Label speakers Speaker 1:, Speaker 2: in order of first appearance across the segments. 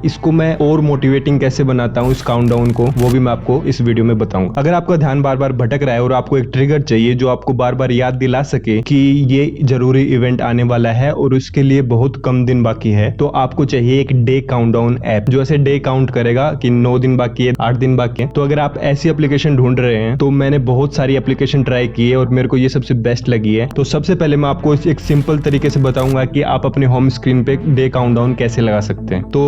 Speaker 1: इसको मैं और मोटिवेटिंग कैसे बनाता हूँ इस काउंटडाउन को, वो भी मैं आपको इस वीडियो में बताऊंगा। अगर आपका ध्यान बार बार भटक रहा है और आपको एक ट्रिगर चाहिए जो आपको बार बार याद दिला सके कि ये जरूरी इवेंट आने वाला है और उसके लिए बहुत कम दिन बाकी है, तो आपको चाहिए एक डे काउंटडाउन ऐप जो ऐसे डे काउंट करेगा कि 9 दिन बाकी है, 8 दिन बाकी है। तो अगर आप ऐसी एप्लीकेशन ढूंढ रहे हैं तो मैंने बहुत सारी एप्लीकेशन ट्राई की है और मेरे को ये सबसे बेस्ट लगी है। तो सबसे पहले मैं आपको एक सिंपल तरीके से बताऊंगा कि आप अपने होम स्क्रीन पे डे काउंटडाउन कैसे लगा सकते हैं। तो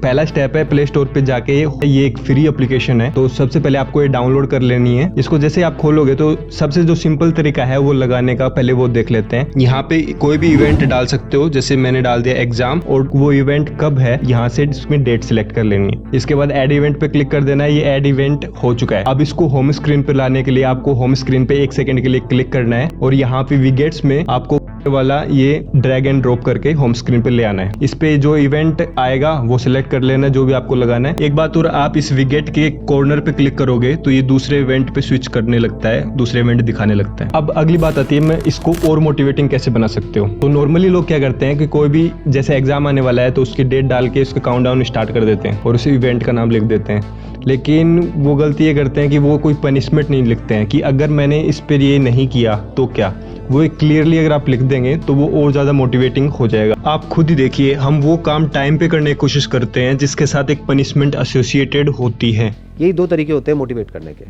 Speaker 1: पहला स्टेप है प्ले स्टोर पे जाके, ये एक फ्री एप्लीकेशन है, तो सबसे पहले आपको ये डाउनलोड कर लेनी है। इसको जैसे आप खोलोगे तो सबसे जो सिंपल तरीका है वो लगाने का, पहले वो देख लेते हैं। यहाँ पे कोई भी इवेंट डाल सकते हो, जैसे मैंने डाल दिया एग्जाम, और वो इवेंट कब है यहाँ से इसमें डेट सिलेक्ट कर लेनी है। इसके बाद ऐड इवेंट पे क्लिक कर देना है। ये ऐड इवेंट हो चुका है। अब इसको होम स्क्रीन पे लाने के लिए आपको होम स्क्रीन पे 1 सेकंड के लिए क्लिक करना है और यहाँ पे विगेट्स में आपको वाला ये ड्रैग एंड ड्रॉप करके होम स्क्रीन पे ले आना है। इस पे जो इवेंट आएगा वो सिलेक्ट कर लेना है, जो भी आपको लगाना है। एक बात और, आप इस विगेट के कॉर्नर पे क्लिक करोगे तो ये दूसरे इवेंट पे स्विच करने लगता है, दूसरे इवेंट दिखाने लगता है। अब अगली बात आती है, मैं इसको और मोटिवेटिंग कैसे बना सकते हो। तो नॉर्मली लोग क्या करते हैं कि कोई भी जैसे एग्जाम आने वाला है तो उसकी डेट डाल के उसका काउंटडाउन स्टार्ट कर देते हैं और उस इवेंट का नाम लिख देते हैं। लेकिन वो गलती ये करते हैं कि वो कोई पनिशमेंट नहीं लिखते हैं कि अगर मैंने इस पर ये नहीं किया तो क्या। वो एक क्लियरली अगर आप लिख देंगे तो वो और ज्यादा मोटिवेटिंग हो जाएगा। आप खुद ही देखिए, हम वो काम टाइम पे करने की कोशिश करते हैं जिसके साथ एक पनिशमेंट एसोसिएटेड होती है।
Speaker 2: यही 2 तरीके होते हैं मोटिवेट करने के,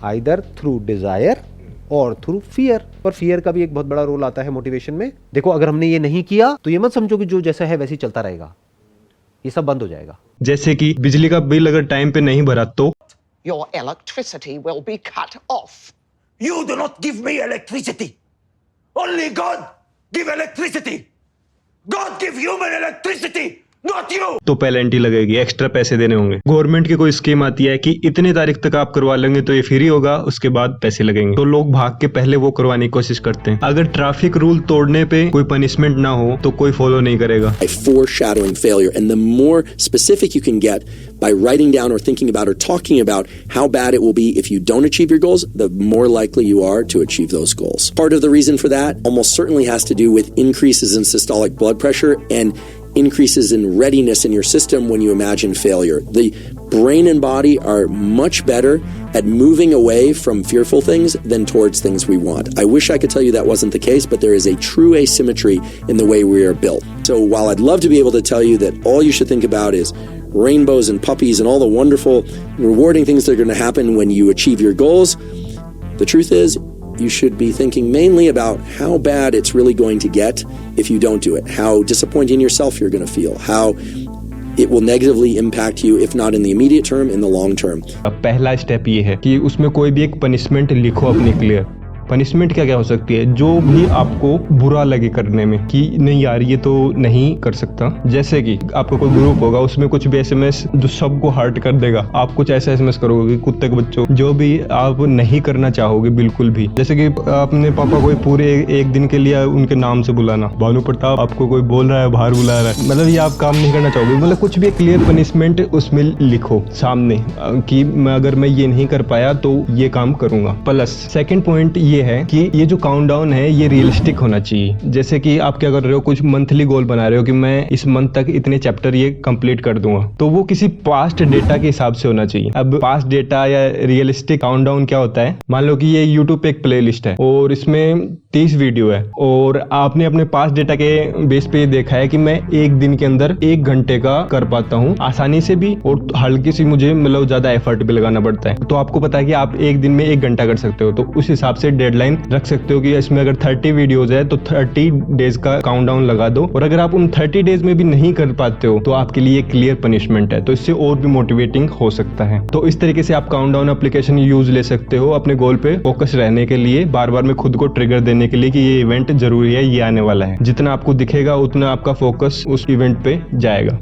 Speaker 2: आइदर थ्रू डिजायर और थ्रू फियर। पर फियर का भी एक बहुत बड़ा रोल आता है मोटिवेशन में। देखो, अगर हमने ये नहीं किया तो ये मत समझो कि जो जैसा है वैसे ही चलता रहेगा, ये सब बंद हो जाएगा।
Speaker 1: जैसे कि बिजली का बिल अगर टाइम पे नहीं भरा तो
Speaker 3: your electricity will be cut off.
Speaker 4: You do not give me electricity. Only God give electricity. God give human electricity, not you.
Speaker 1: तो पेनल्टी लगेगी, एक्स्ट्रा पैसे देने होंगे। गवर्नमेंट की कोई स्कीम आती है कि इतनी तारीख तक आप करवा लेंगे तो ये फ्री होगा, उसके बाद पैसे लगेंगे। तो लोग भाग के पहले वो करवाने की कोशिश करते हैं। अगर ट्रैफिक रूल तोड़ने पे कोई पनिशमेंट ना हो तो कोई फॉलो नहीं करेगा।
Speaker 5: By foreshadowing failure, and the more specific you can get by writing down or thinking about or talking about how bad it will be if you don't achieve your goals, the more likely you are to achieve those goals. Part of the reason for that almost certainly has to do with increases in systolic blood pressure and increases in readiness in your system when you imagine failure. The brain and body are much better at moving away from fearful things than towards things we want. I wish I could tell you that wasn't the case, but there is a true asymmetry in the way we are built. So while I'd love to be able to tell you that all you should think about is rainbows and puppies and all the wonderful, rewarding things that are going to happen when you achieve your goals, the truth is, you should be thinking mainly about how bad it's really going to get if you don't do it, how disappointed in yourself you're going to feel, how it will negatively impact you, if not in the immediate term, in the long term.
Speaker 1: पहला step ये है कि उसमें कोई भी एक punishment लिखो अपनी क्लियर। पनिशमेंट क्या क्या हो सकती है, जो भी आपको बुरा लगे करने में कि नहीं यार ये तो नहीं कर सकता। जैसे कि आपका कोई ग्रुप होगा, उसमें कुछ भी एसएमएस जो सबको हर्ट कर देगा, आप कुछ ऐसा एसएमएस करोगे कि कुत्ते के बच्चों, जो भी आप नहीं करना चाहोगे बिल्कुल भी। जैसे कि अपने पापा को पूरे एक दिन के लिए उनके नाम से बुलाना, भानु प्रताप आपको कोई बोल रहा है, बाहर बुला रहा है, मतलब ये आप काम नहीं करना चाहोगे। मतलब कुछ भी क्लियर पनिशमेंट उसमें लिखो सामने कि अगर मैं ये नहीं कर पाया तो ये काम करूंगा। प्लस सेकेंड पॉइंट ये है कि ये जो काउंटडाउन है ये रियलिस्टिक होना चाहिए। जैसे कि आप क्या कर रहे हो, कुछ मंथली गोल बना रहे हो कि मैं इस मंथ तक इतने चैप्टर ये कंप्लीट कर दूंगा, तो वो किसी पास्ट डेटा के हिसाब से होना चाहिए। अब पास्ट डेटा या रियलिस्टिक काउंटडाउन क्या होता है, मान लो कि ये यूट्यूब पे एक प्लेलिस्ट है और इसमें 30 वीडियो है और आपने अपने पास्ट डेटा के बेस पे देखा है कि मैं एक दिन के अंदर 1 घंटे का कर पाता हूँ आसानी से भी, और हल्की सी मुझे मतलब ज्यादा एफर्ट भी लगाना पड़ता है। तो आपको पता है कि आप एक दिन में 1 घंटा कर सकते हो, तो उस हिसाब से डेडलाइन रख सकते हो कि इसमें अगर 30 वीडियोज है तो 30 डेज का काउंटडाउन लगा दो। और अगर आप उन 30 डेज में भी नहीं कर पाते हो तो आपके लिए क्लियर पनिशमेंट है, तो इससे और भी मोटिवेटिंग हो सकता है। तो इस तरीके से आप काउंटडाउन एप्लीकेशन यूज ले सकते हो अपने गोल पे फोकस रहने के लिए, बार बार में खुद को ट्रिगर देने के लिए कि ये इवेंट जरूरी है, ये आने वाला है। जितना आपको दिखेगा उतना आपका फोकस उस इवेंट पे जाएगा।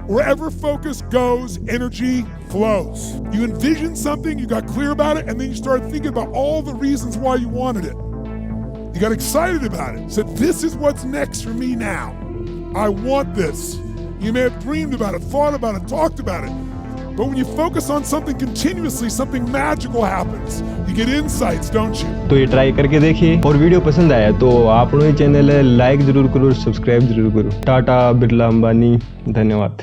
Speaker 6: Wherever focus goes, energy flows. You envisioned something, you got clear about it, and then you started thinking about all the reasons why you wanted it. You got excited about it, said, this is what's next for me now. I want this. You may have dreamed about it, thought about it, talked about it. But when you focus on something continuously, something magical happens. You get insights, don't you?
Speaker 1: तो ये try करके देखिए, और video पसंद आया तो आप channel है लाइक जरूर करो, सब्सक्राइब जरूर करो। टाटा, बिरला, अंबानी, धन्यवाद।